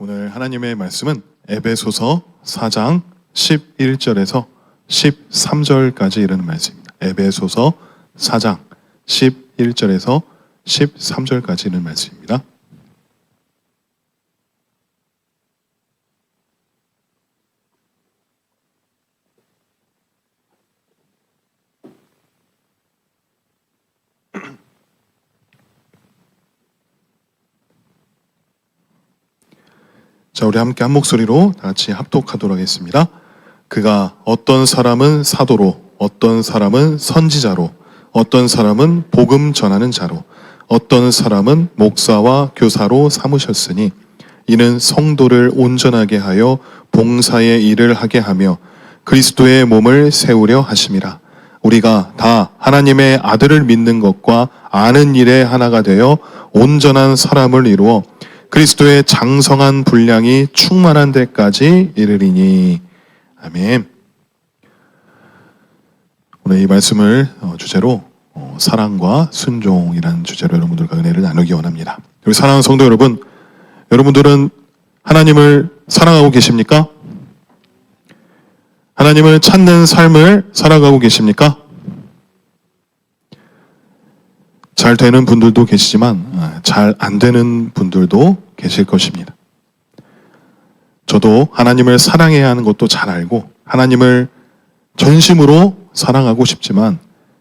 오늘 하나님의 말씀은 에베소서 4장 11절에서 13절까지 이르는 말씀입니다. 에베소서 4장 11절에서 13절까지 이르는 말씀입니다. 자, 우리 함께 한 목소리로 다 같이 합독하도록 하겠습니다. 그가 어떤 사람은 사도로, 어떤 사람은 선지자로, 어떤 사람은 복음 전하는 자로, 어떤 사람은 목사와 교사로 삼으셨으니 이는 성도를 온전하게 하여 봉사의 일을 하게 하며 그리스도의 몸을 세우려 하심이라. 우리가 다 하나님의 아들을 믿는 것과 아는 일에 하나가 되어 온전한 사람을 이루어 그리스도의 장성한 분량이 충만한 데까지 이르리니. 아멘. 오늘 이 말씀을 주제로 사랑과 순종이라는 주제로 여러분들과 은혜를 나누기 원합니다. 우리 사랑하는 성도 여러분, 여러분들은 하나님을 사랑하고 계십니까? 하나님을 찾는 삶을 살아가고 계십니까? 잘 되는 분들도 계시지만 잘 안 되는 분들도 계실 것입니다. 저도 하나님을 사랑해야 하는 것도 잘 알고 하나님을 전심으로 사랑하고 싶지만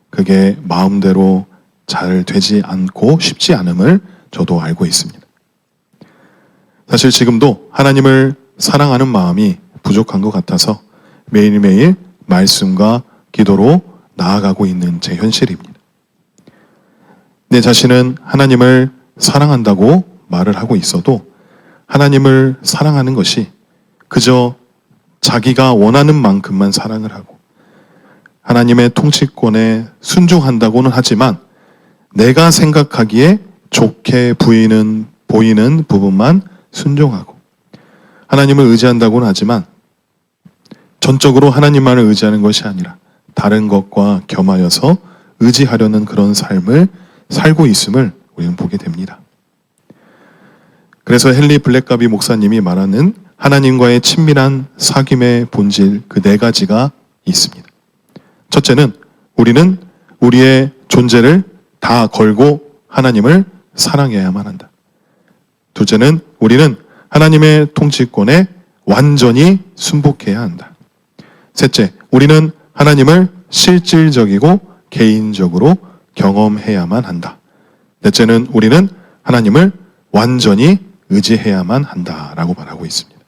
그게 마음대로 잘 되지 않고 쉽지 않음을 저도 알고 있습니다. 사실 지금도 하나님을 사랑하는 마음이 부족한 것 같아서 매일매일 말씀과 기도로 나아가고 있는 제 현실입니다. 내 자신은 하나님을 사랑한다고 말을 하고 있어도 하나님을 사랑하는 것이 그저 자기가 원하는 만큼만 사랑을 하고 하나님의 통치권에 순종한다고는 하지만 내가 생각하기에 좋게 보이는 부분만 순종하고 하나님을 의지한다고는 하지만 전적으로 하나님만을 의지하는 것이 아니라 다른 것과 겸하여서 의지하려는 그런 삶을 살고 있음을 우리는 보게 됩니다. 그래서 헨리 블랙가비 목사님이 말하는 하나님과의 친밀한 사귐의 본질 그 네 가지가 있습니다. 첫째는 우리는 우리의 존재를 다 걸고 하나님을 사랑해야만 한다. 둘째는 우리는 하나님의 통치권에 완전히 순복해야 한다. 셋째, 우리는 하나님을 실질적이고 개인적으로 경험해야만 한다. 넷째는 우리는 하나님을 완전히 의지해야만 한다라고 말하고 있습니다.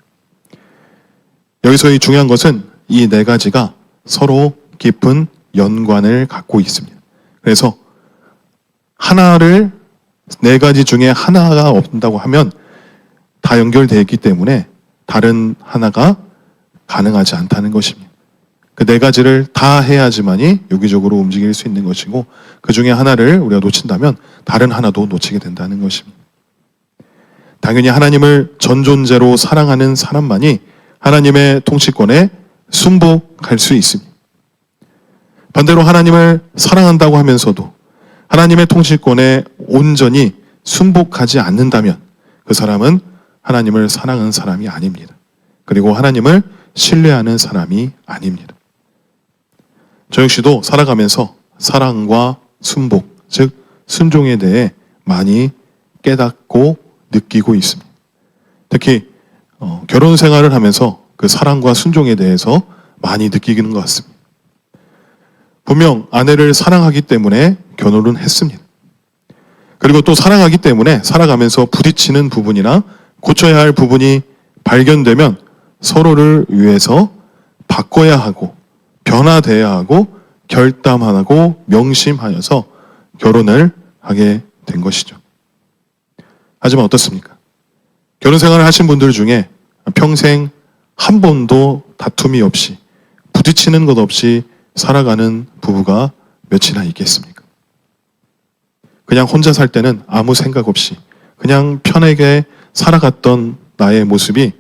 여기서 이 중요한 것은 이 네 가지가 서로 깊은 연관을 갖고 있습니다. 그래서 하나를 네 가지 중에 하나가 없다고 하면 다 연결되어 있기 때문에 다른 하나가 가능하지 않다는 것입니다. 그 네 가지를 다 해야지만이 유기적으로 움직일 수 있는 것이고 그 중에 하나를 우리가 놓친다면 다른 하나도 놓치게 된다는 것입니다. 당연히 하나님을 전존재로 사랑하는 사람만이 하나님의 통치권에 순복할 수 있습니다. 반대로 하나님을 사랑한다고 하면서도 하나님의 통치권에 온전히 순복하지 않는다면 그 사람은 하나님을 사랑하는 사람이 아닙니다. 그리고 하나님을 신뢰하는 사람이 아닙니다. 저 역시도 살아가면서 사랑과 순복, 즉 순종에 대해 많이 깨닫고 느끼고 있습니다. 특히 결혼 생활을 하면서 그 사랑과 순종에 대해서 많이 느끼는 것 같습니다. 분명 아내를 사랑하기 때문에 결혼은 했습니다. 그리고 또 사랑하기 때문에 살아가면서 부딪히는 부분이나 고쳐야 할 부분이 발견되면 서로를 위해서 바꿔야 하고 변화돼야 하고 결단하고 명심하여서 결혼을 하게 된 것이죠. 하지만 어떻습니까? 결혼 생활을 하신 분들 중에 평생 한 번도 다툼이 없이 부딪히는 것 없이 살아가는 부부가 몇이나 있겠습니까? 그냥 혼자 살 때는 아무 생각 없이 그냥 편하게 살아갔던 나의 모습이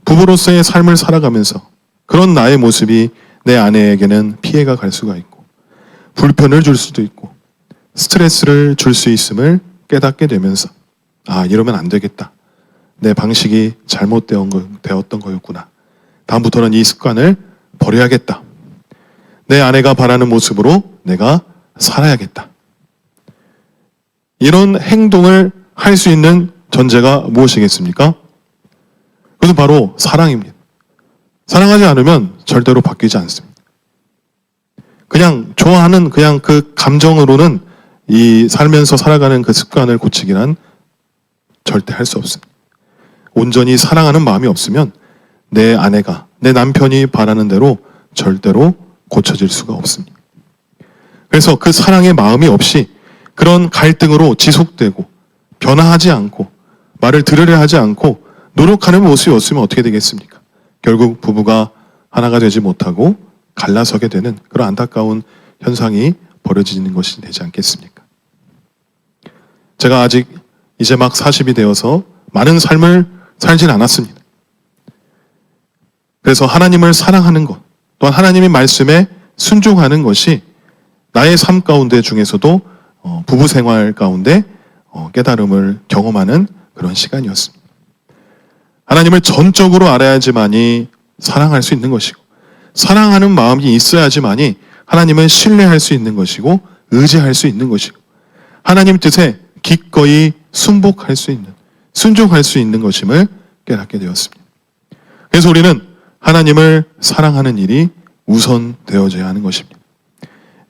부부로서의 삶을 살아가면서 그런 나의 모습이 내 아내에게는 피해가 갈 수가 있고 불편을 줄 수도 있고 스트레스를 줄 수 있음을 깨닫게 되면서 이러면 안 되겠다 내 방식이 잘못되었던 거였구나. 다음부터는 이 습관을 버려야겠다. 내 아내가 바라는 모습으로 내가 살아야겠다. 이런 행동을 할 수 있는 전제가 무엇이겠습니까? 그것은 바로 사랑입니다. 사랑하지 않으면 절대로 바뀌지 않습니다. 그냥 좋아하는 그냥 그 감정으로는 이 살면서 살아가는 그 습관을 고치기란 절대 할 수 없습니다. 온전히 사랑하는 마음이 없으면 내 아내가, 내 남편이 바라는 대로 절대로 고쳐질 수가 없습니다. 그래서 그 사랑의 마음이 없이 그런 갈등으로 지속되고 변화하지 않고 말을 들으려 하지 않고 노력하는 모습이 없으면 어떻게 되겠습니까? 결국 부부가 하나가 되지 못하고 갈라서게 되는 그런 안타까운 현상이 벌어지는 것이 되지 않겠습니까? 제가 아직 이제 막 40이 되어서 많은 삶을 살진 않았습니다. 그래서 하나님을 사랑하는 것, 또한 하나님의 말씀에 순종하는 것이 나의 삶 가운데 중에서도 부부 생활 가운데 깨달음을 경험하는 그런 시간이었습니다. 하나님을 전적으로 알아야지만이 사랑할 수 있는 것이고, 사랑하는 마음이 있어야지만이 하나님을 신뢰할 수 있는 것이고 의지할 수 있는 것이고, 하나님 뜻에 기꺼이 순복할 수 있는, 순종할 수 있는 것임을 깨닫게 되었습니다. 그래서 우리는 하나님을 사랑하는 일이 우선되어져야 하는 것입니다.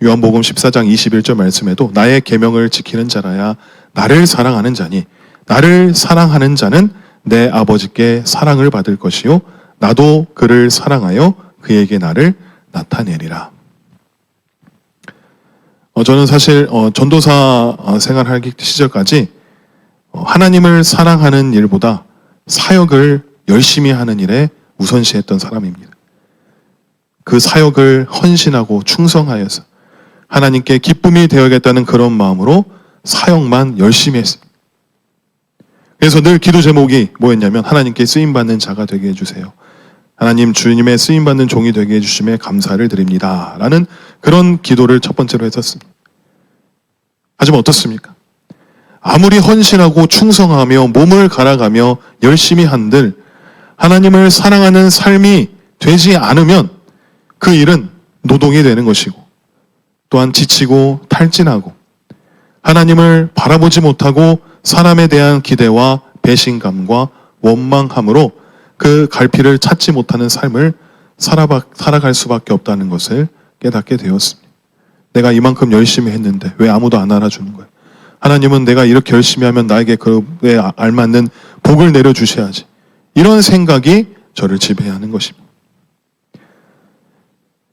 요한복음 14장 21절 말씀에도 나의 계명을 지키는 자라야 나를 사랑하는 자니 나를 사랑하는 자는 내 아버지께 사랑을 받을 것이요 나도 그를 사랑하여 그에게 나를 나타내리라. 저는 사실 전도사 생활하기 시절까지 하나님을 사랑하는 일보다 사역을 열심히 하는 일에 우선시했던 사람입니다. 그 사역을 헌신하고 충성하여서 하나님께 기쁨이 되어야겠다는 그런 마음으로 사역만 열심히 했습니다. 그래서 늘 기도 제목이 뭐였냐면 하나님께 쓰임받는 자가 되게 해주세요. 하나님 주님의 쓰임받는 종이 되게 해주심에 감사를 드립니다. 라는 그런 기도를 첫 번째로 했었습니다. 하지만 어떻습니까? 아무리 헌신하고 충성하며 몸을 갈아가며 열심히 한들 하나님을 사랑하는 삶이 되지 않으면 그 일은 노동이 되는 것이고 또한 지치고 탈진하고 하나님을 바라보지 못하고 사람에 대한 기대와 배신감과 원망함으로 그 갈피를 찾지 못하는 삶을 살아갈 수밖에 없다는 것을 깨닫게 되었습니다. 내가 이만큼 열심히 했는데 왜 아무도 안 알아주는 거예요? 하나님은 내가 이렇게 열심히 하면 나에게 그에 알맞는 복을 내려주셔야지. 이런 생각이 저를 지배하는 것입니다.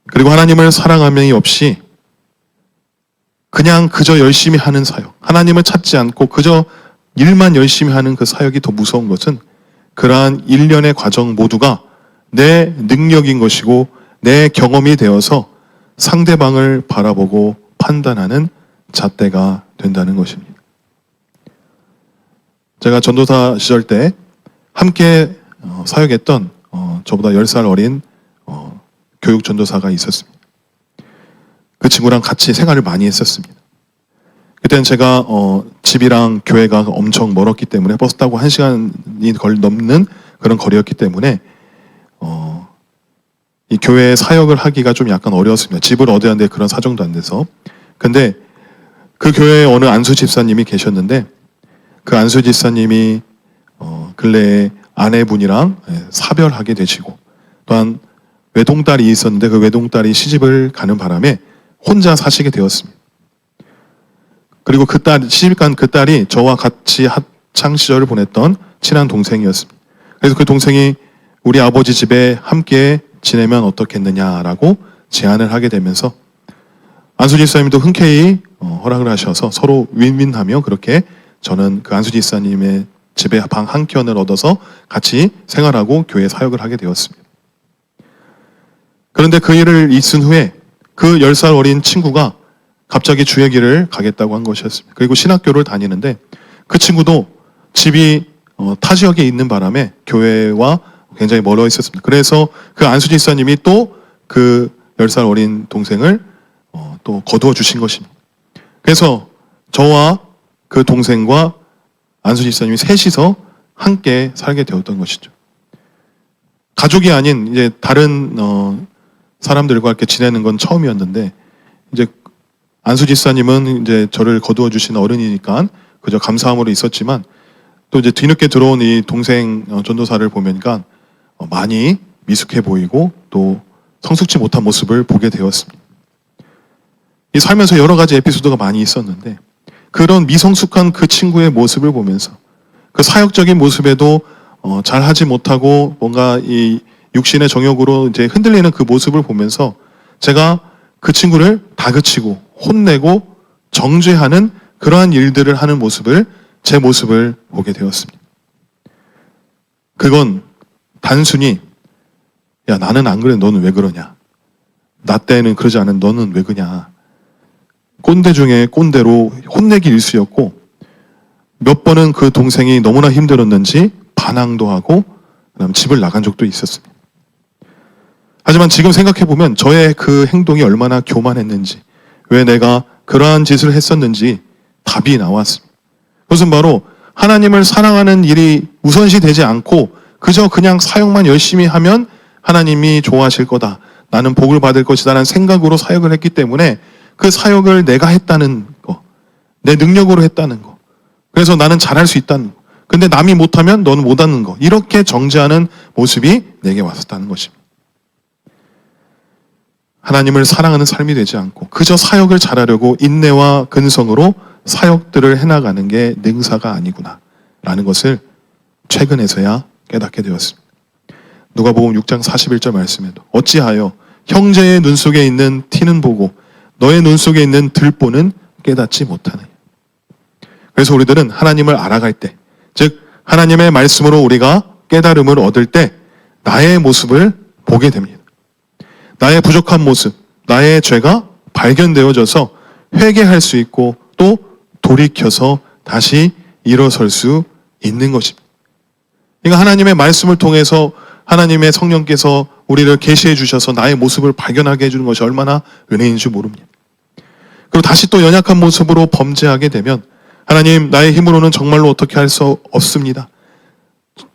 그리고 하나님을 사랑함이 없이 그냥 그저 열심히 하는 사역, 하나님을 찾지 않고 그저 일만 열심히 하는 그 사역이 더 무서운 것은 그러한 일련의 과정 모두가 내 능력인 것이고 내 경험이 되어서 상대방을 바라보고 판단하는 잣대가 된다는 것입니다. 제가 전도사 시절 때 함께 사역했던 저보다 10살 어린 교육 전도사가 있었습니다. 그 친구랑 같이 생활을 많이 했었습니다. 그때는 제가 집이랑 교회가 엄청 멀었기 때문에 버스 타고 1시간이 넘는 그런 거리였기 때문에 이 교회 사역을 하기가 좀 약간 어려웠습니다. 집을 얻어야 하는데 그런 사정도 안 돼서. 근데 그 교회에 어느 안수 집사님이 계셨는데 그 안수 집사님이 근래에 아내분이랑 사별하게 되시고 또한 외동딸이 있었는데 그 외동딸이 시집을 가는 바람에 혼자 사시게 되었습니다. 그리고 시집간 그 딸이 저와 같이 학창 시절을 보냈던 친한 동생이었습니다. 그래서 그 동생이 우리 아버지 집에 함께 지내면 어떻겠느냐라고 제안을 하게 되면서 안수 집사님도 흔쾌히 허락을 하셔서 서로 윈윈하며 그렇게 저는 그 안수 집사님의 집에 방 한 켠을 얻어서 같이 생활하고 교회 사역을 하게 되었습니다. 그런데 그 일을 있은 후에 그 10살 어린 친구가 갑자기 주의 길을 가겠다고 한 것이었습니다. 그리고 신학교를 다니는데 그 친구도 집이 타 지역에 있는 바람에 교회와 굉장히 멀어 있었습니다. 그래서 그 안수 집사님이 또 그 10살 어린 동생을 또 거두어 주신 것입니다. 그래서 저와 그 동생과 안수 집사님이 셋이서 함께 살게 되었던 것이죠. 가족이 아닌 이제 다른 사람들과 이렇게 지내는 건 처음이었는데, 이제 안수 집사님은 이제 저를 거두어 주신 어른이니까 그저 감사함으로 있었지만, 또 이제 뒤늦게 들어온 이 동생 전도사를 보니까 많이 미숙해 보이고 또 성숙지 못한 모습을 보게 되었습니다. 이 살면서 여러 가지 에피소드가 많이 있었는데, 그런 미성숙한 그 친구의 모습을 보면서 그 사역적인 모습에도 잘 하지 못하고 뭔가 이 육신의 정욕으로 이제 흔들리는 그 모습을 보면서 제가 그 친구를 다그치고 혼내고 정죄하는 그러한 일들을 하는 모습을, 제 모습을 보게 되었습니다. 그건 단순히 야, 나는 안 그래, 너는 왜 그러냐, 나 때는 그러지 않은 너는 왜 그러냐, 꼰대 중에 꼰대로 혼내기 일쑤였고, 몇 번은 그 동생이 너무나 힘들었는지 반항도 하고 그다음 집을 나간 적도 있었습니다. 하지만 지금 생각해보면 저의 그 행동이 얼마나 교만했는지, 왜 내가 그러한 짓을 했었는지 답이 나왔습니다. 그것은 바로 하나님을 사랑하는 일이 우선시 되지 않고 그저 그냥 사역만 열심히 하면 하나님이 좋아하실 거다, 나는 복을 받을 것이다 라는 생각으로 사역을 했기 때문에 그 사역을 내가 했다는 거, 내 능력으로 했다는 거, 그래서 나는 잘할 수 있다는 거, 근데 남이 못하면 너는 못하는 거, 이렇게 정죄하는 모습이 내게 왔었다는 것입니다. 하나님을 사랑하는 삶이 되지 않고 그저 사역을 잘하려고 인내와 근성으로 사역들을 해나가는 게 능사가 아니구나 라는 것을 최근에서야 깨닫게 되었습니다. 누가복음 6장 41절 말씀에도 어찌하여 형제의 눈 속에 있는 티는 보고 너의 눈 속에 있는 들보는 깨닫지 못하느냐. 그래서 우리들은 하나님을 알아갈 때, 즉 하나님의 말씀으로 우리가 깨달음을 얻을 때 나의 모습을 보게 됩니다. 나의 부족한 모습, 나의 죄가 발견되어져서 회개할 수 있고 또 돌이켜서 다시 일어설 수 있는 것입니다. 그러니까 하나님의 말씀을 통해서 하나님의 성령께서 우리를 계시해 주셔서 나의 모습을 발견하게 해주는 것이 얼마나 은혜인 줄 모릅니다. 그리고 다시 또 연약한 모습으로 범죄하게 되면 하나님, 나의 힘으로는 정말로 어떻게 할 수 없습니다.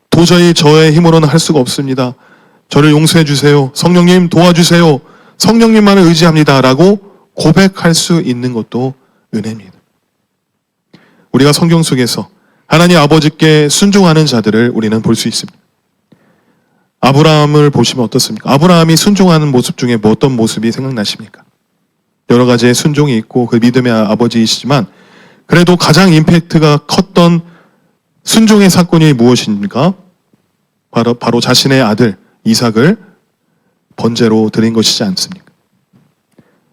도저히 저의 힘으로는 할 수가 없습니다. 저를 용서해 주세요. 성령님 도와주세요. 성령님만을 의지합니다 라고 고백할 수 있는 것도 은혜입니다. 우리가 성경 속에서 하나님 아버지께 순종하는 자들을 우리는 볼 수 있습니다. 아브라함을 보시면 어떻습니까? 아브라함이 순종하는 모습 중에 뭐 어떤 모습이 생각나십니까? 여러 가지의 순종이 있고 그 믿음의 아버지이시지만 그래도 가장 임팩트가 컸던 순종의 사건이 무엇입니까? 바로 자신의 아들 이삭을 번제로 드린 것이지 않습니까?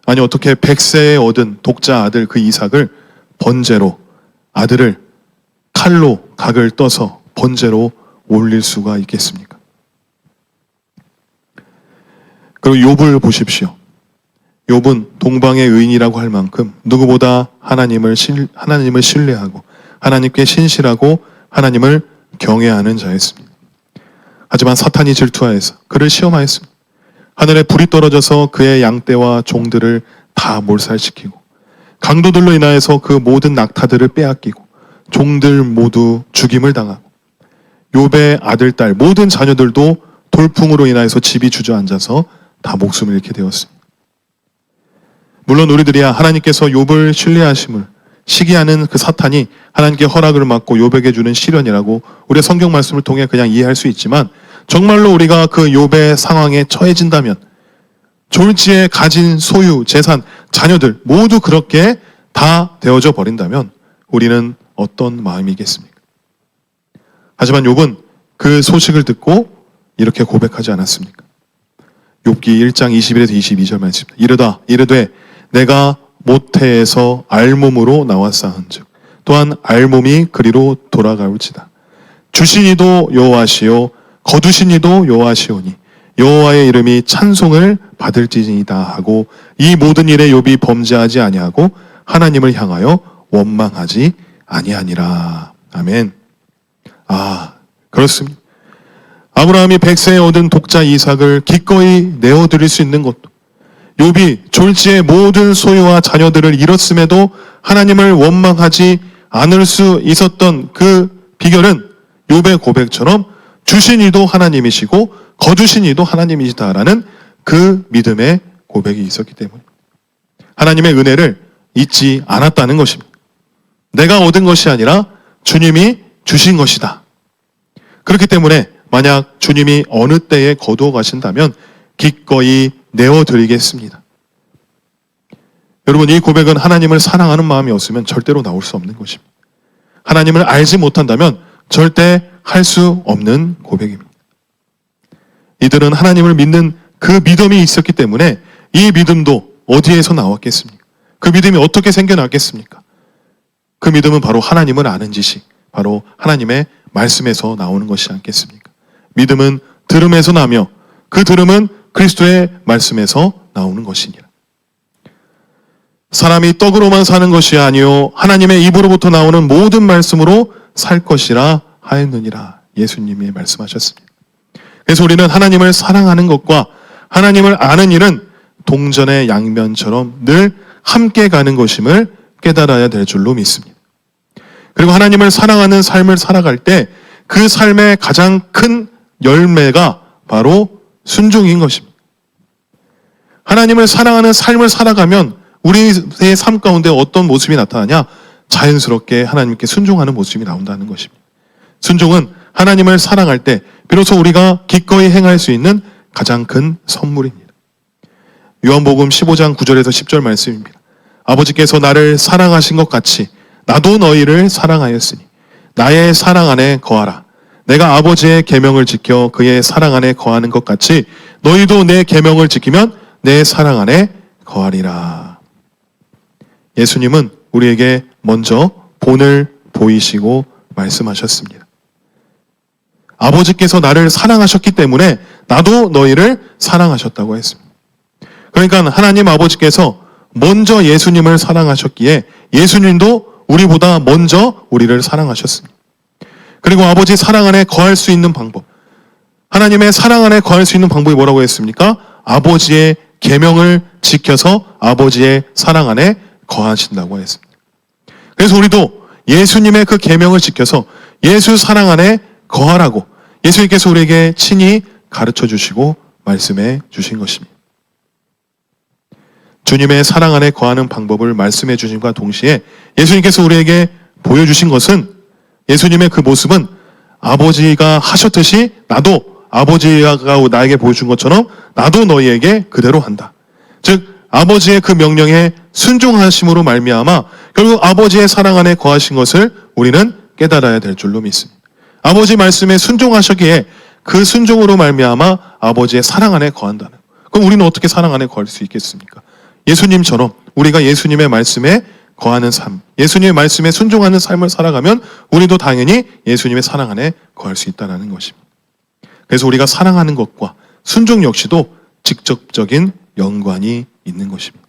아니 어떻게 100세에 얻은 독자 아들 그 이삭을 번제로, 아들을 칼로 각을 떠서 번제로 올릴 수가 있겠습니까? 그리고 욥을 보십시오. 욥은 동방의 의인이라고 할 만큼 누구보다 하나님을 신뢰하고 하나님께 신실하고 하나님을 경외하는 자였습니다. 하지만 사탄이 질투하여서 그를 시험하였습니다. 하늘에 불이 떨어져서 그의 양떼와 종들을 다 몰살시키고 강도들로 인하여서 그 모든 낙타들을 빼앗기고 종들 모두 죽임을 당하고 욥의 아들, 딸, 모든 자녀들도 돌풍으로 인하여서 집이 주저앉아서 다 목숨을 잃게 되었습니다. 물론 우리들이야 하나님께서 욥을 신뢰하심을 시기하는 그 사탄이 하나님께 허락을 받고 욥에게 주는 시련이라고 우리의 성경 말씀을 통해 그냥 이해할 수 있지만, 정말로 우리가 그 욥의 상황에 처해진다면 졸지에 가진 소유, 재산, 자녀들 모두 그렇게 다 되어져 버린다면 우리는 어떤 마음이겠습니까? 하지만 욥은 그 소식을 듣고 이렇게 고백하지 않았습니까? 욥기 1장 21에서 22절 말씀입니다. 이르되 내가 모태에서 알몸으로 나왔사온즉 또한 알몸이 그리로 돌아가올지다. 주신 이도 여호와시요 거두신 이도 여호와시오니 여호와의 이름이 찬송을 받을지니이다 하고 이 모든 일에 욥이 범죄하지 아니하고 하나님을 향하여 원망하지 아니하니라. 아멘. 그렇습니다. 아브라함이 100세에 얻은 독자 이삭을 기꺼이 내어드릴 수 있는 것도, 욥이 졸지에 모든 소유와 자녀들을 잃었음에도 하나님을 원망하지 않을 수 있었던 그 비결은 욥의 고백처럼 주신 이도 하나님이시고 거두신 이도 하나님이시다라는 그 믿음의 고백이 있었기 때문에 하나님의 은혜를 잊지 않았다는 것입니다. 내가 얻은 것이 아니라 주님이 주신 것이다. 그렇기 때문에 만약 주님이 어느 때에 거두어 가신다면 기꺼이 내어드리겠습니다. 여러분, 이 고백은 하나님을 사랑하는 마음이 없으면 절대로 나올 수 없는 것입니다. 하나님을 알지 못한다면 절대 할 수 없는 고백입니다. 이들은 하나님을 믿는 그 믿음이 있었기 때문에 이 믿음도 어디에서 나왔겠습니까? 그 믿음이 어떻게 생겨났겠습니까? 그 믿음은 바로 하나님을 아는 지식, 바로 하나님의 말씀에서 나오는 것이 않겠습니까? 믿음은 들음에서 나며 그 들음은 그리스도의 말씀에서 나오는 것이니라. 사람이 떡으로만 사는 것이 아니요 하나님의 입으로부터 나오는 모든 말씀으로 살 것이라 하였느니라. 예수님이 말씀하셨습니다. 그래서 우리는 하나님을 사랑하는 것과 하나님을 아는 일은 동전의 양면처럼 늘 함께 가는 것임을 깨달아야 될 줄로 믿습니다. 그리고 하나님을 사랑하는 삶을 살아갈 때 그 삶의 가장 큰 열매가 바로 순종인 것입니다. 하나님을 사랑하는 삶을 살아가면 우리의 삶 가운데 어떤 모습이 나타나냐? 자연스럽게 하나님께 순종하는 모습이 나온다는 것입니다. 순종은 하나님을 사랑할 때 비로소 우리가 기꺼이 행할 수 있는 가장 큰 선물입니다. 요한복음 15장 9절에서 10절 말씀입니다. 아버지께서 나를 사랑하신 것 같이 나도 너희를 사랑하였으니 나의 사랑 안에 거하라. 내가 아버지의 계명을 지켜 그의 사랑 안에 거하는 것 같이 너희도 내 계명을 지키면 내 사랑 안에 거하리라. 예수님은 우리에게 먼저 본을 보이시고 말씀하셨습니다. 아버지께서 나를 사랑하셨기 때문에 나도 너희를 사랑하셨다고 했습니다. 그러니까 하나님 아버지께서 먼저 예수님을 사랑하셨기에 예수님도 우리보다 먼저 우리를 사랑하셨습니다. 그리고 아버지 사랑 안에 거할 수 있는 방법, 하나님의 사랑 안에 거할 수 있는 방법이 뭐라고 했습니까? 아버지의 계명을 지켜서 아버지의 사랑 안에 거하신다고 했습니다. 그래서 우리도 예수님의 그 계명을 지켜서 예수 사랑 안에 거하라고 예수님께서 우리에게 친히 가르쳐 주시고 말씀해 주신 것입니다. 주님의 사랑 안에 거하는 방법을 말씀해 주심과 동시에 예수님께서 우리에게 보여주신 것은 예수님의 그 모습은 아버지가 하셨듯이 나도 아버지가 나에게 보여준 것처럼 나도 너희에게 그대로 한다. 즉 아버지의 그 명령에 순종하심으로 말미암아 결국 아버지의 사랑 안에 거하신 것을 우리는 깨달아야 될 줄로 믿습니다. 아버지 말씀에 순종하셨기에 그 순종으로 말미암아 아버지의 사랑 안에 거한다는 것. 그럼 우리는 어떻게 사랑 안에 거할 수 있겠습니까? 예수님처럼 우리가 예수님의 말씀에 거하는 삶, 예수님의 말씀에 순종하는 삶을 살아가면 우리도 당연히 예수님의 사랑 안에 거할 수 있다는 것입니다. 그래서 우리가 사랑하는 것과 순종 역시도 직접적인 연관이 있는 것입니다.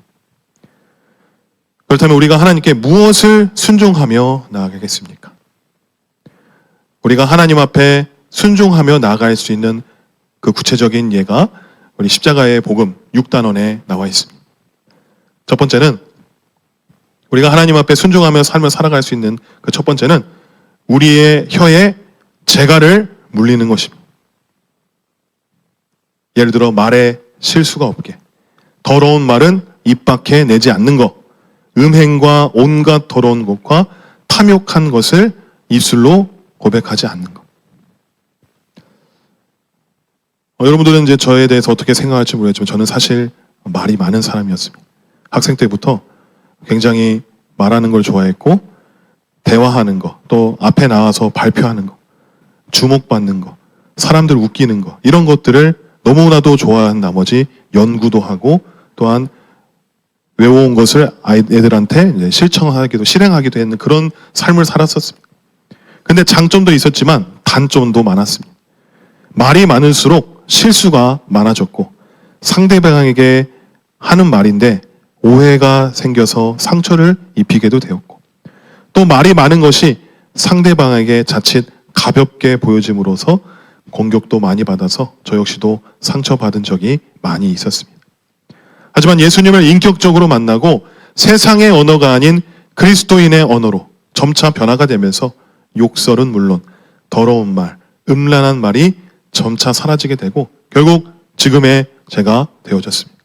그렇다면 우리가 하나님께 무엇을 순종하며 나아가겠습니까? 우리가 하나님 앞에 순종하며 나아갈 수 있는 그 구체적인 예가 우리 십자가의 복음 6단원에 나와 있습니다. 첫 번째는 우리가 하나님 앞에 순종하며 삶을 살아갈 수 있는 그 첫 번째는 우리의 혀에 재갈을 물리는 것입니다. 예를 들어 말에 실수가 없게, 더러운 말은 입 밖에 내지 않는 것, 음행과 온갖 더러운 것과 탐욕한 것을 입술로 고백하지 않는 것. 여러분들은 이제 저에 대해서 어떻게 생각할지 모르겠지만 저는 사실 말이 많은 사람이었습니다. 학생 때부터 굉장히 말하는 걸 좋아했고 대화하는 거, 또 앞에 나와서 발표하는 거, 주목받는 거, 사람들 웃기는 거 이런 것들을 너무나도 좋아한 나머지 연구도 하고 또한 외워온 것을 애들한테 실천하기도 실행하기도 했는 그런 삶을 살았었습니다. 근데 장점도 있었지만 단점도 많았습니다. 말이 많을수록 실수가 많아졌고 상대방에게 하는 말인데 오해가 생겨서 상처를 입히게도 되었고 또 말이 많은 것이 상대방에게 자칫 가볍게 보여짐으로써 공격도 많이 받아서 저 역시도 상처받은 적이 많이 있었습니다. 하지만 예수님을 인격적으로 만나고 세상의 언어가 아닌 그리스도인의 언어로 점차 변화가 되면서 욕설은 물론 더러운 말, 음란한 말이 점차 사라지게 되고 결국 지금의 제가 되어졌습니다.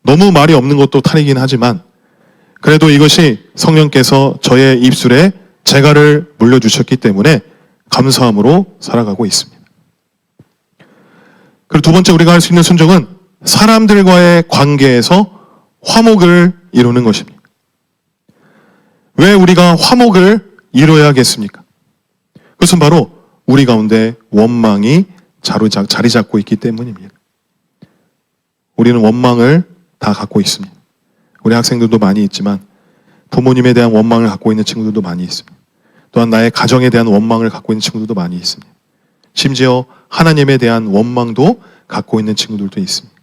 너무 말이 없는 것도 탈이긴 하지만 그래도 이것이 성령께서 저의 입술에 재갈을 물려주셨기 때문에 감사함으로 살아가고 있습니다. 그리고 두 번째 우리가 할 수 있는 순종은 사람들과의 관계에서 화목을 이루는 것입니다. 왜 우리가 화목을 이루어야겠습니까? 그것은 바로 우리 가운데 원망이 자리 잡고 있기 때문입니다. 우리는 원망을 다 갖고 있습니다. 우리 학생들도 많이 있지만 부모님에 대한 원망을 갖고 있는 친구들도 많이 있습니다. 또한 나의 가정에 대한 원망을 갖고 있는 친구들도 많이 있습니다. 심지어 하나님에 대한 원망도 갖고 있는 친구들도 있습니다.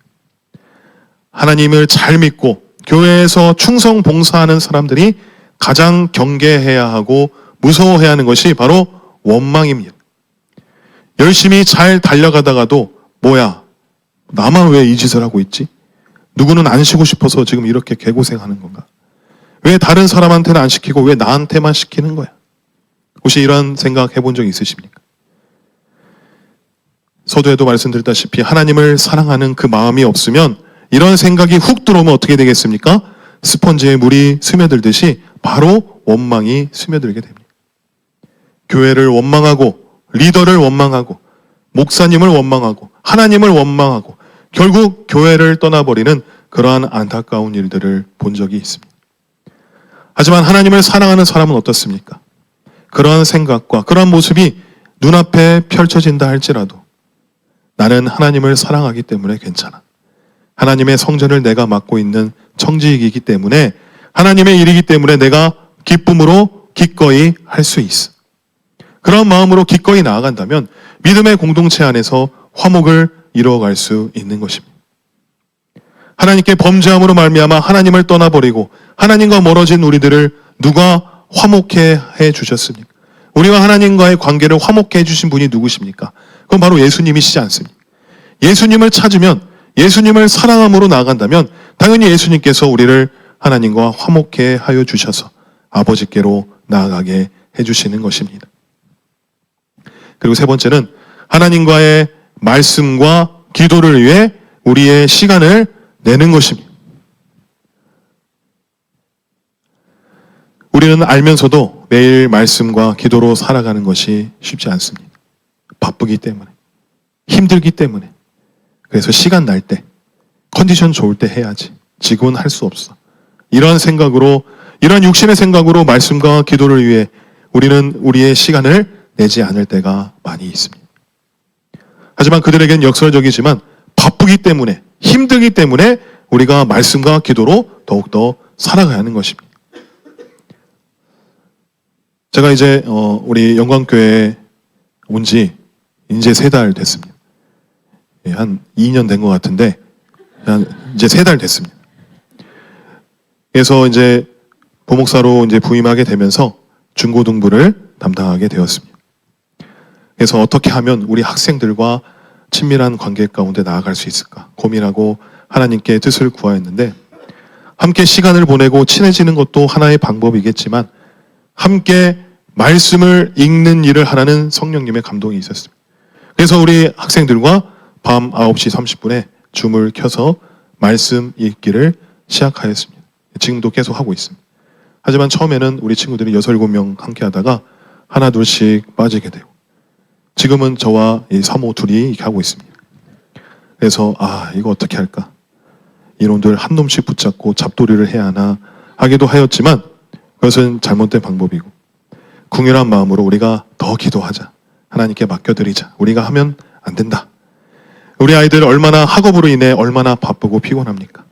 하나님을 잘 믿고 교회에서 충성 봉사하는 사람들이 가장 경계해야 하고 무서워해야 하는 것이 바로 원망입니다. 열심히 잘 달려가다가도 뭐야, 나만 왜 이 짓을 하고 있지? 누구는 안 쉬고 싶어서 지금 이렇게 개고생하는 건가? 왜 다른 사람한테는 안 시키고 왜 나한테만 시키는 거야? 혹시 이런 생각 해본 적 있으십니까? 서두에도 말씀드렸다시피 하나님을 사랑하는 그 마음이 없으면 이런 생각이 훅 들어오면 어떻게 되겠습니까? 스펀지에 물이 스며들듯이 바로 원망이 스며들게 됩니다. 교회를 원망하고 리더를 원망하고 목사님을 원망하고 하나님을 원망하고 결국 교회를 떠나버리는 그러한 안타까운 일들을 본 적이 있습니다. 하지만 하나님을 사랑하는 사람은 어떻습니까? 그러한 생각과 그러한 모습이 눈앞에 펼쳐진다 할지라도 나는 하나님을 사랑하기 때문에 괜찮아. 하나님의 성전을 내가 맡고 있는 청지기이기 때문에 하나님의 일이기 때문에 내가 기쁨으로 기꺼이 할 수 있어. 그런 마음으로 기꺼이 나아간다면 믿음의 공동체 안에서 화목을 이루어갈 수 있는 것입니다. 하나님께 범죄함으로 말미암아 하나님을 떠나버리고 하나님과 멀어진 우리들을 누가 화목해 주셨습니까? 우리와 하나님과의 관계를 화목해 해주신 분이 누구십니까? 그건 바로 예수님이시지 않습니까? 예수님을 찾으면 예수님을 사랑함으로 나아간다면 당연히 예수님께서 우리를 하나님과 화목해 하여 주셔서 아버지께로 나아가게 해주시는 것입니다. 그리고 세 번째는 하나님과의 말씀과 기도를 위해 우리의 시간을 내는 것입니다. 우리는 알면서도 매일 말씀과 기도로 살아가는 것이 쉽지 않습니다. 바쁘기 때문에, 힘들기 때문에. 그래서 시간 날 때, 컨디션 좋을 때 해야지. 지금은 할 수 없어. 이런 생각으로, 이런 육신의 생각으로 말씀과 기도를 위해 우리는 우리의 시간을 내지 않을 때가 많이 있습니다. 하지만 그들에겐 역설적이지만 바쁘기 때문에, 힘들기 때문에 우리가 말씀과 기도로 더욱더 살아가야 하는 것입니다. 제가 이제 우리 영광교회에 온 지 이제 3달 됐습니다. 한 2년 된 것 같은데 이제 3달 됐습니다. 그래서 이제 부목사로 이제 부임하게 되면서 중고등부를 담당하게 되었습니다. 그래서 어떻게 하면 우리 학생들과 친밀한 관계 가운데 나아갈 수 있을까 고민하고 하나님께 뜻을 구하였는데, 함께 시간을 보내고 친해지는 것도 하나의 방법이겠지만 함께 말씀을 읽는 일을 하라는 성령님의 감동이 있었습니다. 그래서 우리 학생들과 밤 9시 30분에 줌을 켜서 말씀 읽기를 시작하였습니다. 지금도 계속 하고 있습니다. 하지만 처음에는 우리 친구들이 6, 7명 함께 하다가 하나 둘씩 빠지게 되고 지금은 저와 이 사모 둘이 이렇게 하고 있습니다. 그래서 이거 어떻게 할까? 이놈들 한 놈씩 붙잡고 잡돌이를 해야 하나 하기도 하였지만 그것은 잘못된 방법이고 궁휼한 마음으로 우리가 더 기도하자. 하나님께 맡겨드리자. 우리가 하면 안 된다. 우리 아이들 얼마나 학업으로 인해 얼마나 바쁘고 피곤합니까?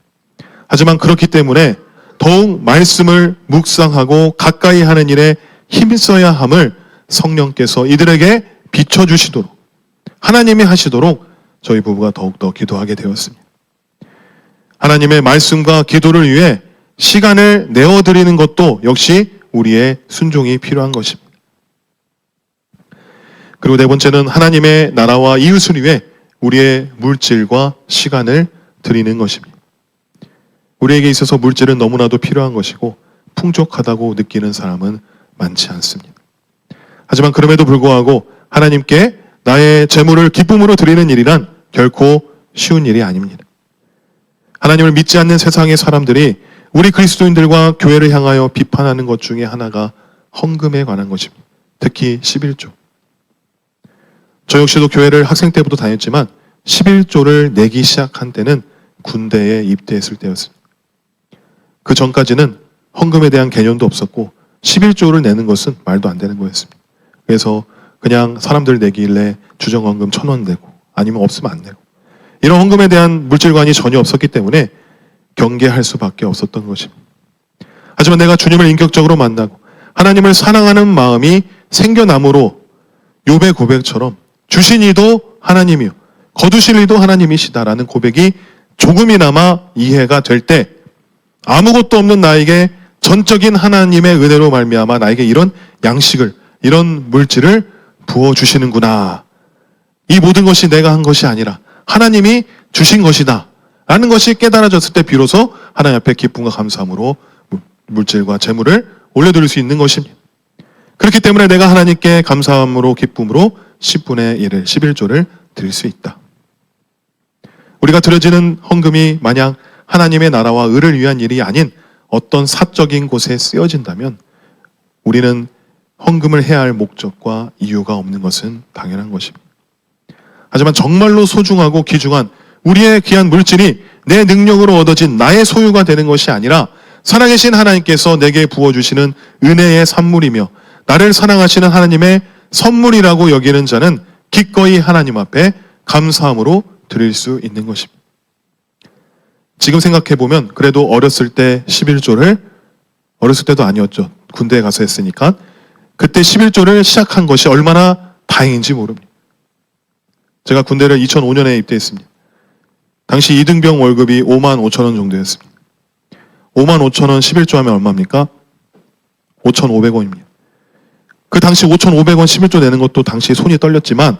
하지만 그렇기 때문에 더욱 말씀을 묵상하고 가까이 하는 일에 힘써야 함을 성령께서 이들에게 비춰주시도록 하나님이 하시도록 저희 부부가 더욱더 기도하게 되었습니다. 하나님의 말씀과 기도를 위해 시간을 내어드리는 것도 역시 우리의 순종이 필요한 것입니다. 그리고 네 번째는 하나님의 나라와 이웃을 위해 우리의 물질과 시간을 드리는 것입니다. 우리에게 있어서 물질은 너무나도 필요한 것이고 풍족하다고 느끼는 사람은 많지 않습니다. 하지만 그럼에도 불구하고 하나님께 나의 재물을 기쁨으로 드리는 일이란 결코 쉬운 일이 아닙니다. 하나님을 믿지 않는 세상의 사람들이 우리 그리스도인들과 교회를 향하여 비판하는 것 중에 하나가 헌금에 관한 것입니다. 특히 11조. 저 역시도 교회를 학생 때부터 다녔지만 11조를 내기 시작한 때는 군대에 입대했을 때였습니다. 그 전까지는 헌금에 대한 개념도 없었고 11조를 내는 것은 말도 안 되는 거였습니다. 그래서 그냥 사람들 내길래 주정헌금 1,000원 내고 아니면 없으면 안 내고 이런 헌금에 대한 물질관이 전혀 없었기 때문에 경계할 수밖에 없었던 것입니다. 하지만 내가 주님을 인격적으로 만나고 하나님을 사랑하는 마음이 생겨남으로 욥의 고백처럼 주신 이도 하나님이요 거두실 이도 하나님이시다라는 고백이 조금이나마 이해가 될 때 아무것도 없는 나에게 전적인 하나님의 은혜로 말미암아 나에게 이런 양식을 이런 물질을 부어주시는구나. 이 모든 것이 내가 한 것이 아니라 하나님이 주신 것이다 라는 것이 깨달아졌을 때 비로소 하나님 앞에 기쁨과 감사함으로 물질과 재물을 올려드릴 수 있는 것입니다. 그렇기 때문에 내가 하나님께 감사함으로 기쁨으로 10분의 1을 11조를 드릴 수 있다. 우리가 드려지는 헌금이 만약 하나님의 나라와 의를 위한 일이 아닌 어떤 사적인 곳에 쓰여진다면 우리는 헌금을 해야 할 목적과 이유가 없는 것은 당연한 것입니다. 하지만 정말로 소중하고 귀중한 우리의 귀한 물질이 내 능력으로 얻어진 나의 소유가 되는 것이 아니라 살아계신 하나님께서 내게 부어주시는 은혜의 산물이며 나를 사랑하시는 하나님의 선물이라고 여기는 자는 기꺼이 하나님 앞에 감사함으로 드릴 수 있는 것입니다. 지금 생각해보면 그래도 어렸을 때 11조를 어렸을 때도 아니었죠. 군대에 가서 했으니까 그때 11조를 시작한 것이 얼마나 다행인지 모릅니다. 제가 군대를 2005년에 입대했습니다. 당시 이등병 월급이 55,000원 정도였습니다. 55,000원 11조 하면 얼마입니까? 5,500원입니다. 그 당시 5,500원 11조 내는 것도 당시 손이 떨렸지만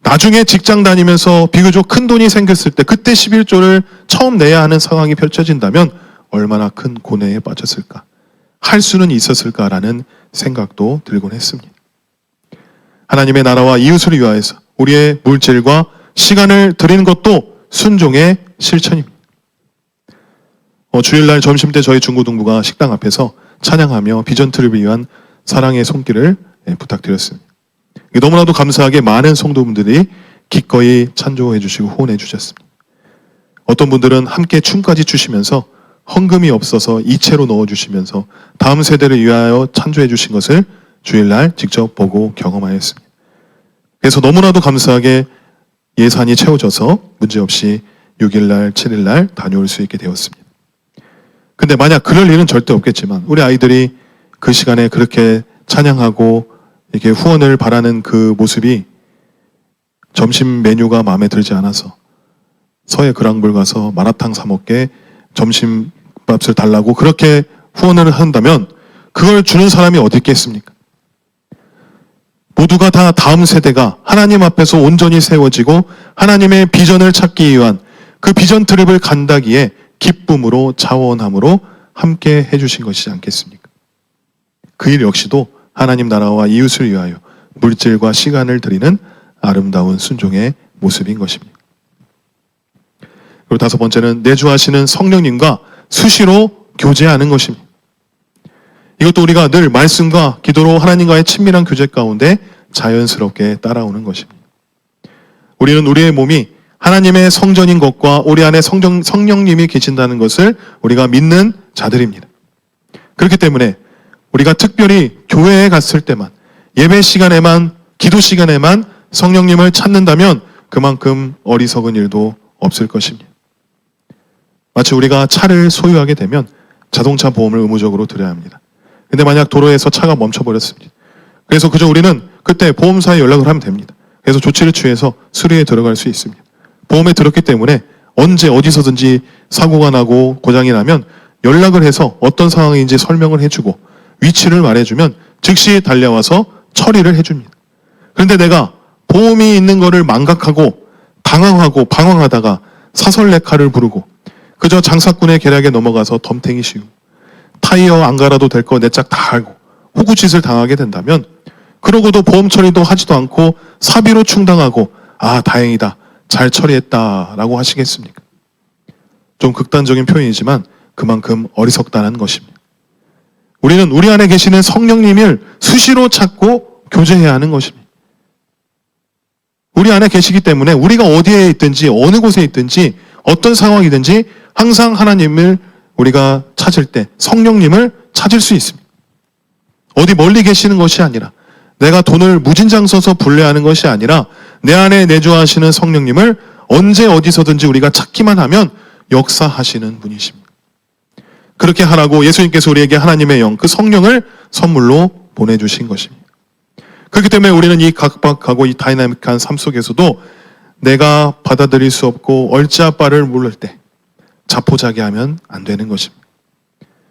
나중에 직장 다니면서 비교적 큰 돈이 생겼을 때 그때 11조를 처음 내야 하는 상황이 펼쳐진다면 얼마나 큰 고뇌에 빠졌을까? 할 수는 있었을까라는 생각도 들곤 했습니다. 하나님의 나라와 이웃을 위하여서 우리의 물질과 시간을 드리는 것도 순종의 실천입니다. 주일날 점심때 저희 중고등부가 식당 앞에서 찬양하며 비전 트립을 위한 사랑의 손길을 부탁드렸습니다. 너무나도 감사하게 많은 성도분들이 기꺼이 찬조해 주시고 후원해 주셨습니다. 어떤 분들은 함께 춤까지 추시면서 헌금이 없어서 이체로 넣어주시면서 다음 세대를 위하여 찬조해 주신 것을 주일날 직접 보고 경험하였습니다. 그래서 너무나도 감사하게 예산이 채워져서 문제없이 6일날, 7일날 다녀올 수 있게 되었습니다. 근데 만약 그럴 일은 절대 없겠지만 우리 아이들이 그 시간에 그렇게 찬양하고 이렇게 후원을 바라는 그 모습이 점심 메뉴가 마음에 들지 않아서 서해 그랑불 가서 마라탕 사 먹게 점심밥을 달라고 그렇게 후원을 한다면 그걸 주는 사람이 어디 있겠습니까? 모두가 다 다음 세대가 하나님 앞에서 온전히 세워지고 하나님의 비전을 찾기 위한 그 비전 트립을 간다기에 기쁨으로 자원함으로 함께 해주신 것이지 않겠습니까? 그 일 역시도 하나님 나라와 이웃을 위하여 물질과 시간을 드리는 아름다운 순종의 모습인 것입니다. 그리고 다섯 번째는 내주하시는 성령님과 수시로 교제하는 것입니다. 이것도 우리가 늘 말씀과 기도로 하나님과의 친밀한 교제 가운데 자연스럽게 따라오는 것입니다. 우리는 우리의 몸이 하나님의 성전인 것과 우리 안에 성령님이 계신다는 것을 우리가 믿는 자들입니다. 그렇기 때문에 우리가 특별히 교회에 갔을 때만 예배 시간에만 기도 시간에만 성령님을 찾는다면 그만큼 어리석은 일도 없을 것입니다. 마치 우리가 차를 소유하게 되면 자동차 보험을 의무적으로 들여야 합니다. 근데 만약 도로에서 차가 멈춰버렸습니다. 그래서 그저 우리는 그때 보험사에 연락을 하면 됩니다. 그래서 조치를 취해서 수리에 들어갈 수 있습니다. 보험에 들었기 때문에 언제 어디서든지 사고가 나고 고장이 나면 연락을 해서 어떤 상황인지 설명을 해주고 위치를 말해주면 즉시 달려와서 처리를 해줍니다. 그런데 내가 보험이 있는 거를 망각하고 당황하고 방황하다가 사설레카를 부르고 그저 장사꾼의 계략에 넘어가서 덤탱이 씌우고 타이어 안 갈아도 될 거 내 짝 다 알고 호구짓을 당하게 된다면 그러고도 보험 처리도 하지도 않고 사비로 충당하고 아 다행이다 잘 처리했다라고 하시겠습니까? 좀 극단적인 표현이지만 그만큼 어리석다는 것입니다. 우리는 우리 안에 계시는 성령님을 수시로 찾고 교제해야 하는 것입니다. 우리 안에 계시기 때문에 우리가 어디에 있든지 어느 곳에 있든지 어떤 상황이든지 항상 하나님을 우리가 찾을 때 성령님을 찾을 수 있습니다. 어디 멀리 계시는 것이 아니라 내가 돈을 무진장 써서 분례하는 것이 아니라 내 안에 내주하시는 성령님을 언제 어디서든지 우리가 찾기만 하면 역사하시는 분이십니다. 그렇게 하라고 예수님께서 우리에게 하나님의 영, 그 성령을 선물로 보내주신 것입니다. 그렇기 때문에 우리는 이 각박하고 이 다이나믹한 삶 속에서도 내가 받아들일 수 없고 얼짜바를 물을 때 자포자기하면 안 되는 것입니다.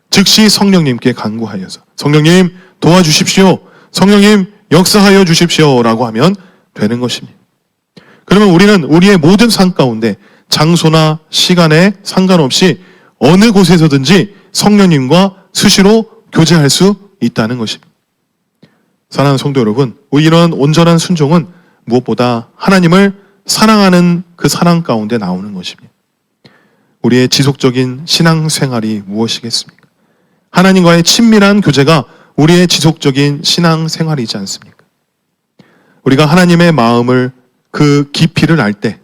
즉시 성령님께 간구하여서 성령님 도와주십시오. 성령님 역사하여 주십시오. 라고 하면 되는 것입니다. 그러면 우리는 우리의 모든 삶 가운데 장소나 시간에 상관없이 어느 곳에서든지 성령님과 수시로 교제할 수 있다는 것입니다. 사랑하는 성도 여러분, 이런 온전한 순종은 무엇보다 하나님을 사랑하는 그 사랑 가운데 나오는 것입니다. 우리의 지속적인 신앙생활이 무엇이겠습니까? 하나님과의 친밀한 교제가 우리의 지속적인 신앙생활이지 않습니까? 우리가 하나님의 마음을 그 깊이를 알 때,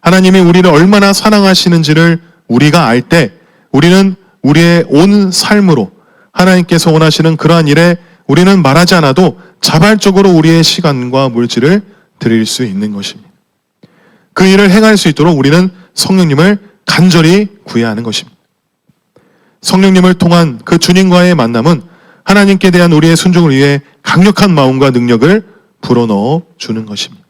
하나님이 우리를 얼마나 사랑하시는지를 우리가 알 때, 우리는 우리의 온 삶으로 하나님께서 원하시는 그러한 일에 우리는 말하지 않아도 자발적으로 우리의 시간과 물질을 드릴 수 있는 것입니다. 그 일을 행할 수 있도록 우리는 성령님을 간절히 구해야 하는 것입니다. 성령님을 통한 그 주님과의 만남은 하나님께 대한 우리의 순종을 위해 강력한 마음과 능력을 불어넣어 주는 것입니다.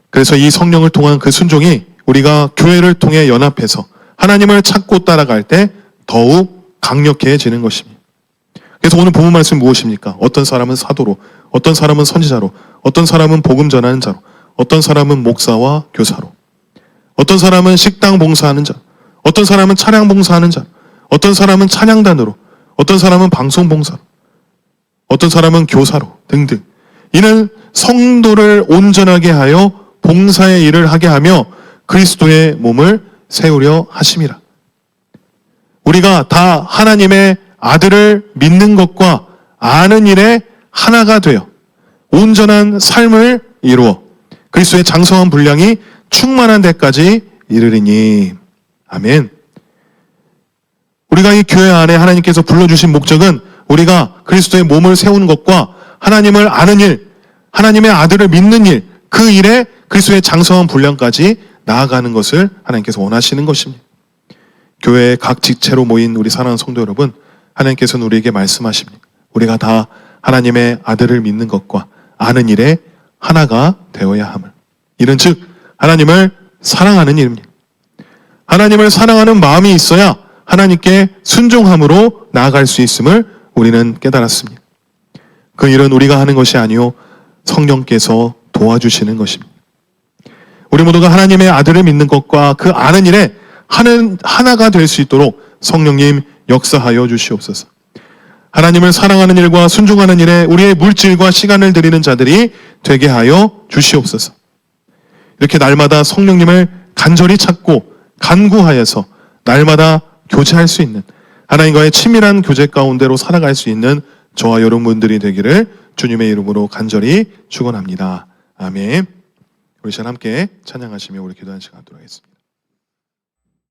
그래서 이 성령을 통한 그 순종이 우리가 교회를 통해 연합해서 하나님을 찾고 따라갈 때 더욱 강력해지는 것입니다. 그래서 오늘 본문 말씀 무엇입니까? 어떤 사람은 사도로, 어떤 사람은 선지자로, 어떤 사람은 복음 전하는 자로, 어떤 사람은 목사와 교사로, 어떤 사람은 식당 봉사하는 자, 어떤 사람은 차량 봉사하는 자, 어떤 사람은 찬양단으로, 어떤 사람은 방송 봉사로, 어떤 사람은 교사로 등등. 이는 성도를 온전하게 하여 봉사의 일을 하게 하며 그리스도의 몸을 세우려 하심이라. 우리가 다 하나님의 아들을 믿는 것과 아는 일에 하나가 되어 온전한 삶을 이루어 그리스도의 장성한 분량이 충만한 데까지 이르리니. 아멘. 우리가 이 교회 안에 하나님께서 불러주신 목적은 우리가 그리스도의 몸을 세우는 것과 하나님을 아는 일, 하나님의 아들을 믿는 일, 그 일에 그리스도의 장성한 분량까지 나아가는 것을 하나님께서 원하시는 것입니다. 교회의 각 직체로 모인 우리 사랑하는 성도 여러분, 하나님께서는 우리에게 말씀하십니다. 우리가 다 하나님의 아들을 믿는 것과 아는 일에 하나가 되어야 함을. 이는 즉 하나님을 사랑하는 일입니다. 하나님을 사랑하는 마음이 있어야 하나님께 순종함으로 나아갈 수 있음을 우리는 깨달았습니다. 그 일은 우리가 하는 것이 아니요 성령께서 도와주시는 것입니다. 우리 모두가 하나님의 아들을 믿는 것과 그 아는 일에 하나가 될 수 있도록 성령님 역사하여 주시옵소서. 하나님을 사랑하는 일과 순종하는 일에 우리의 물질과 시간을 드리는 자들이 되게 하여 주시옵소서. 이렇게 날마다 성령님을 간절히 찾고 간구하여서 날마다 교제할 수 있는 하나님과의 친밀한 교제 가운데로 살아갈 수 있는 저와 여러분들이 되기를 주님의 이름으로 간절히 축원합니다. 아멘. 우리 시간 함께 찬양하시며 우리 기도하는 시간 갖도록 하겠습니다.